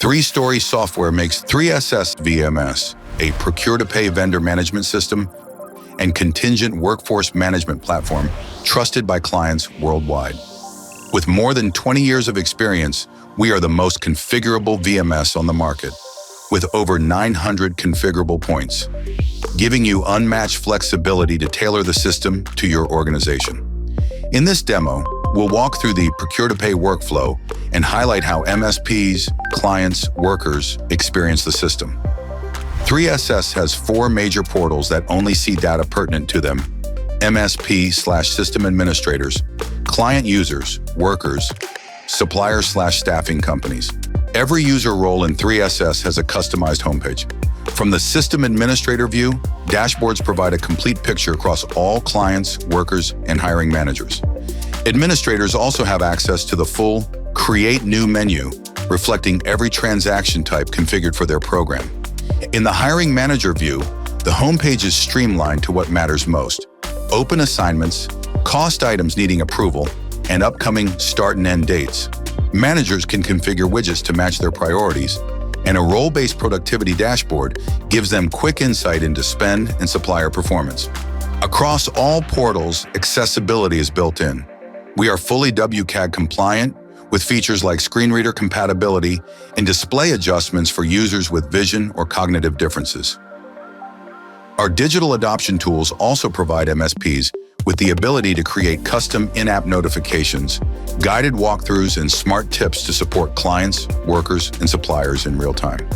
Three-story software makes 3SS VMS, a Procure-to-Pay vendor management system, and contingent workforce management platform trusted by clients worldwide. With more than 20 years of experience, we are the most configurable VMS on the market, with over 900 configurable points, giving you unmatched flexibility to tailor the system to your organization. In this demo, we'll walk through the Procure-to-Pay workflow and highlight how MSPs, clients, workers experience the system. 3SS has 4 major portals that only see data pertinent to them: MSP/system administrators, client users, workers, supplier/staffing companies. Every user role in 3SS has a customized homepage. From the system administrator view, dashboards provide a complete picture across all clients, workers, and hiring managers. Administrators also have access to the full Create New menu, reflecting every transaction type configured for their program. In the hiring manager view, the homepage is streamlined to what matters most: open assignments, cost items needing approval, and upcoming start and end dates. Managers can configure widgets to match their priorities, and a role-based productivity dashboard gives them quick insight into spend and supplier performance. Across all portals, accessibility is built in. We are fully WCAG compliant, with features like screen reader compatibility and display adjustments for users with vision or cognitive differences. Our digital adoption tools also provide MSPs with the ability to create custom in-app notifications, guided walkthroughs, and smart tips to support clients, workers, and suppliers in real time.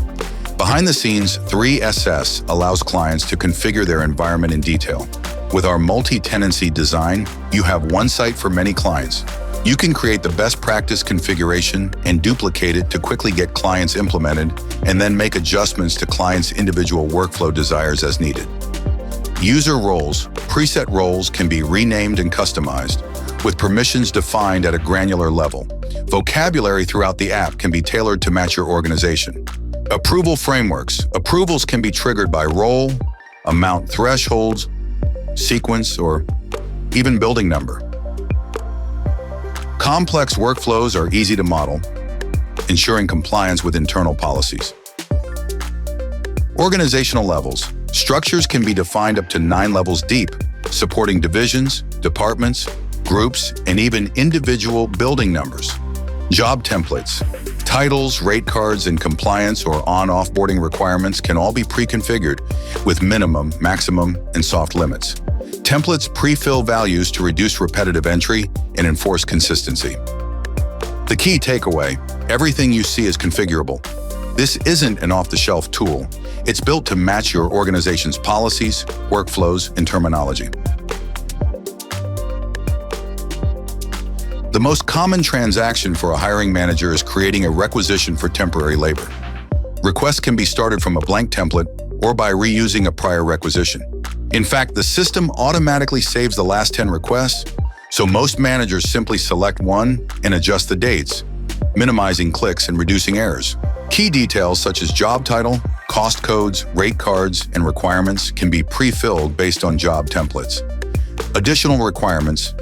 Behind the scenes, 3SS allows clients to configure their environment in detail. With our multi-tenancy design, you have one site for many clients. You can create the best practice configuration and duplicate it to quickly get clients implemented, and then make adjustments to clients' individual workflow desires as needed. User roles. Preset roles can be renamed and customized, with permissions defined at a granular level. Vocabulary throughout the app can be tailored to match your organization. Approval frameworks. Approvals can be triggered by role, amount thresholds, sequence, or even building number. Complex workflows are easy to model, ensuring compliance with internal policies. Organizational levels. Structures can be defined up to 9 levels deep, supporting divisions, departments, groups, and even individual building numbers. Job templates. Titles, rate cards, and compliance or on-offboarding requirements can all be pre-configured with minimum, maximum, and soft limits. Templates pre-fill values to reduce repetitive entry and enforce consistency. The key takeaway: everything you see is configurable. This isn't an off-the-shelf tool. It's built to match your organization's policies, workflows, and terminology. The most common transaction for a hiring manager is creating a requisition for temporary labor. Requests can be started from a blank template or by reusing a prior requisition. In fact, the system automatically saves the last 10 requests, so most managers simply select one and adjust the dates, minimizing clicks and reducing errors. Key details such as job title, cost codes, rate cards, and requirements can be pre-filled based on job templates. Additional requirements,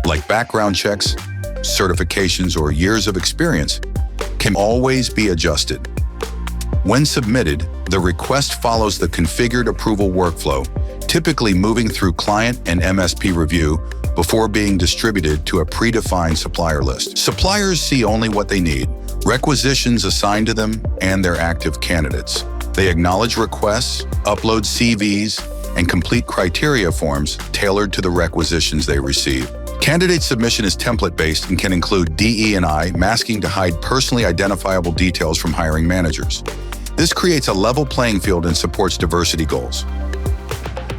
like background checks, certifications, or years of experience, can always be adjusted. When submitted, the request follows the configured approval workflow, typically moving through client and MSP review before being distributed to a predefined supplier list. Suppliers see only what they need, requisitions assigned to them, and their active candidates. They acknowledge requests, upload CVs, and complete criteria forms tailored to the requisitions they receive. Candidate submission is template-based and can include DE&I masking to hide personally identifiable details from hiring managers. This creates a level playing field and supports diversity goals.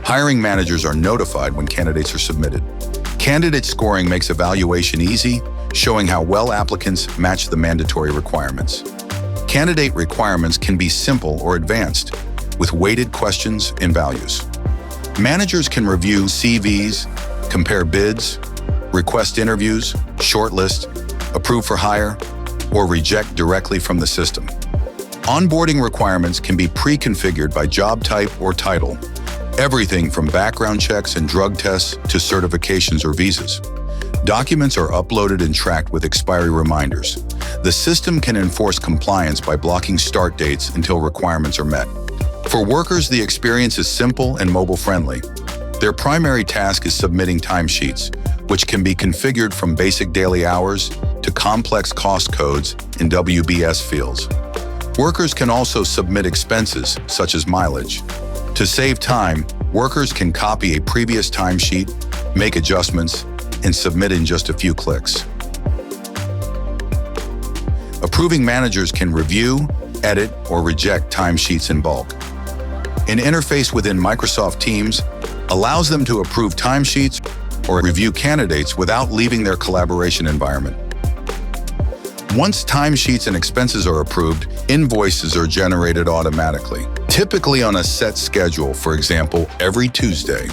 Hiring managers are notified when candidates are submitted. Candidate scoring makes evaluation easy, showing how well applicants match the mandatory requirements. Candidate requirements can be simple or advanced, with weighted questions and values. Managers can review CVs, compare bids, request interviews, shortlist, approve for hire, or reject directly from the system. Onboarding requirements can be pre-configured by job type or title, everything from background checks and drug tests to certifications or visas. Documents are uploaded and tracked with expiry reminders. The system can enforce compliance by blocking start dates until requirements are met. For workers, the experience is simple and mobile-friendly. Their primary task is submitting timesheets, which can be configured from basic daily hours to complex cost codes in WBS fields. Workers can also submit expenses, such as mileage. To save time, workers can copy a previous timesheet, make adjustments, and submit in just a few clicks. Approving managers can review, edit, or reject timesheets in bulk. An interface within Microsoft Teams allows them to approve timesheets or review candidates without leaving their collaboration environment. Once timesheets and expenses are approved, invoices are generated automatically, typically on a set schedule, for example, every Tuesday.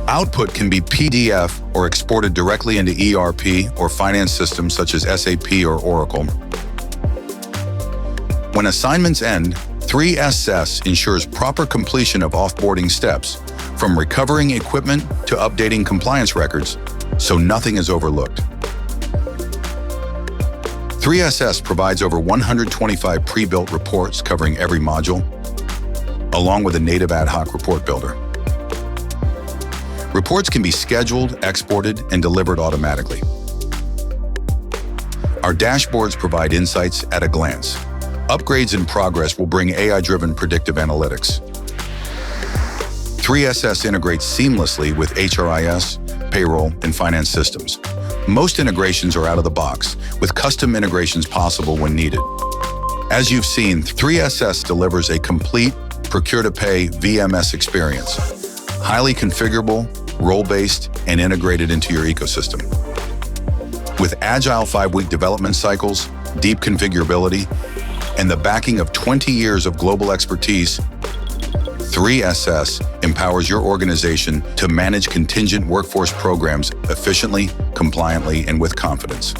Output can be PDF or exported directly into ERP or finance systems such as SAP or Oracle. When assignments end, 3SS ensures proper completion of offboarding steps, from recovering equipment to updating compliance records, so nothing is overlooked. 3SS provides over 125 pre-built reports covering every module, along with a native ad hoc report builder. Reports can be scheduled, exported, and delivered automatically. Our dashboards provide insights at a glance. Upgrades in progress will bring AI-driven predictive analytics. 3SS integrates seamlessly with HRIS, payroll, and finance systems. Most integrations are out of the box, with custom integrations possible when needed. As you've seen, 3SS delivers a complete Procure-to-Pay VMS experience, highly configurable, role-based, and integrated into your ecosystem. With agile 5-week development cycles, deep configurability, and the backing of 20 years of global expertise, 3SS empowers your organization to manage contingent workforce programs efficiently, compliantly, and with confidence.